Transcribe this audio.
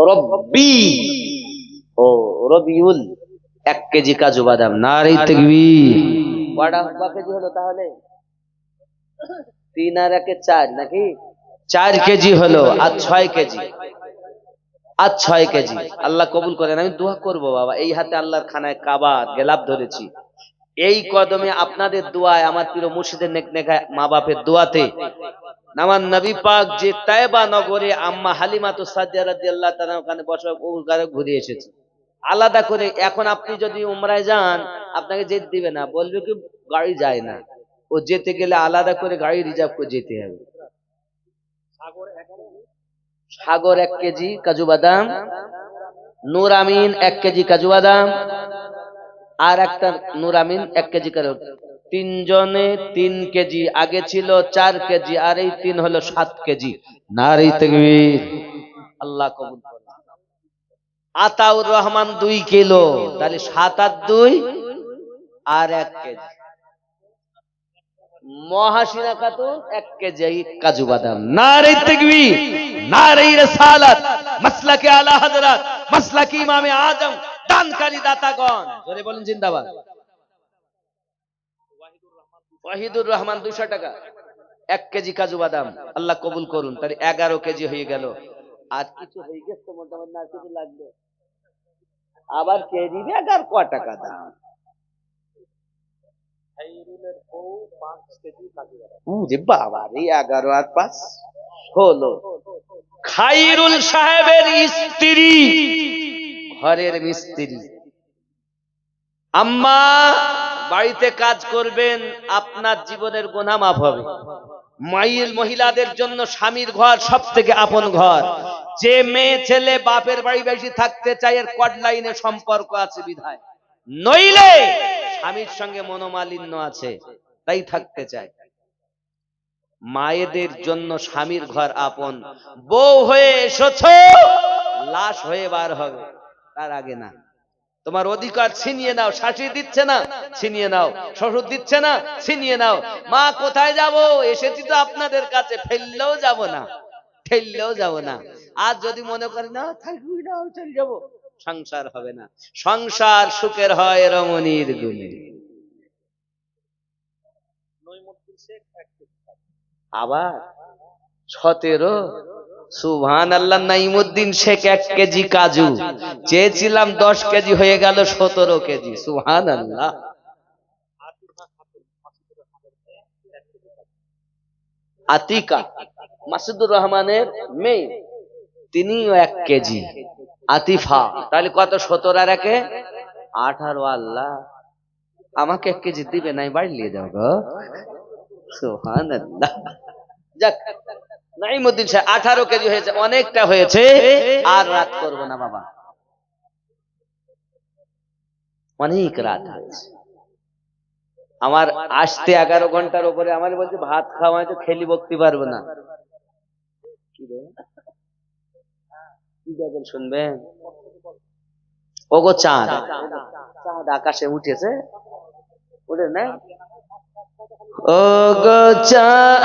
রব্বি ও রবিউল 1 কেজি কাজু বাদাম। নারে তাকবীর। কয় কেজি হলো তাহলে? 3 আর 1 4 নাকি? 4 কেজি হলো। আর 6 কেজি, আজ 6 কেজি। আল্লাহ কবুল করেন। আমি দোয়া করব বাবা, এই হাতে আল্লাহর খানায় কাবা গেলাপ ধরেছি, এই কদমে আপনাদের দোয়ায়, আমার প্রিয় মুর্শিদের নেকনেকায়, মা বাপের দোয়াতে, আমার নবী পাক যে তায়েবা নগরে আম্মা হালিমাতু সাদিয়া রাদিয়াল্লাহু তাআলা ওখানে বসে ঘুরে এসেছে আলাদা করে। এখন আপনি যদি উমরায় যান, আপনাকে যেতে দিবে না, বলবে কি গাড়ি যায় না। ও যেতে গেলে আলাদা করে গাড়ি রিজার্ভ করে যেতে হবে। সাগর 1 কেজি কাজু বাদাম, নূর আমিন 1 কেজি কাজু বাদাম, আর একটা নূর আমিন 1 কেজি কাজু। 3 জনে 3 কেজি। আগে ছিল 4 কেজি, আর এই 3 হলো 7 কেজি। নারে তাকবীর। আল্লাহ কবুল করুন। আতাউর রহমান 2 কিলো, তাহলে 7 আর 2 আর 1 কেজি। মহাসিনা খাতুন 1 কেজি কাজু বাদাম। নারে তাকবীর, নারে রিসালাত, মাসলাকে আলা হযরত, মাসলাকি ইমামে আজম, দানকারী দাতাগণ, জোরে বলেন জিন্দাবাদ। ওয়াহিদুর রহমান 200 টাকা 1 কেজি কাজু বাদাম। আল্লাহ কবুল করুন। তাহলে 11 কেজি হয়ে গেল। আর কিছু হয়ে গেছে মোটামুটি, না কিছু লাগবে আবার কে দিবে? আর ক টাকা দাম? বাবা রে, 11 আর 5 16। খাইরুল সাহেবের স্ত্রী, ঘরের মিস্ত্রি। আম্মা, বাড়িতে কাজ করবেন, আপনার জীবনের গুনাহ মাফ হবে। মায়ের মহিলাদের জন্য স্বামীর ঘর সব থেকে আপন ঘর। যে মেয়ে ছেলে বাপের বাড়ি বেশি থাকতে চায়, এর কড লাইনে সম্পর্ক আছে বিধায়, নইলে স্বামীর সঙ্গে মনোমালিন্য আছে, তাই থাকতে চায়। মায়েদের জন্য স্বামীর ঘর আপন। বউ হয়ে এসেছো, লাশ হয়ে বার হবে, তার আগে না। তোমার অধিকার ছিনিয়ে নাও। শাশুড়ি দিচ্ছে না, ছিনিয়ে নাও। শ্বশুর দিচ্ছে না, ছিনিয়ে নাও। মা, কোথায় যাব? এসেছি তো আপনাদের কাছে, ফেললেও যাব না, ঠেললেও যাব না। আর যদি মনে করি না থাকবি না, চলে যাব, সংসার হবে না। সংসার সুখের হয় রমণীর গুণে। আবার 17, সুবহানাল্লাহ। নাইমুদ্দিন শেখ 1 কেজি কাজু চেয়েছিলাম, 10 কেজি হয়ে গেল 17 কেজি। সুবহানাল্লাহ। আতিকা মাসুদুর রহমানের মেয়ে, তিনিও 1 কেজি। আতিফা, তাহলে কত? 17 আর 1 18। আল্লাহ, আমাকে 1 কেজি দিবে নাই, বাড়ি নিয়ে যাও গো। সুবহানাল্লাহ। যাক, নাইমুদ্দিন সাহেব 18 কেজি হয়েছে, অনেকটা হয়েছে। আর রাত করবো না বাবা, অনেক রাত হয়েছে। আমার আসতে 11 ঘন্টার উপরে। আমার বলছে ভাত খাওয়া তো খেলি বকতে পারবো না। কি রে, কি গজল শুনবেন? ওগো চাঁদ, চাঁদ আকাশে উঠেছে, উঠে না? ওগো চাঁদ।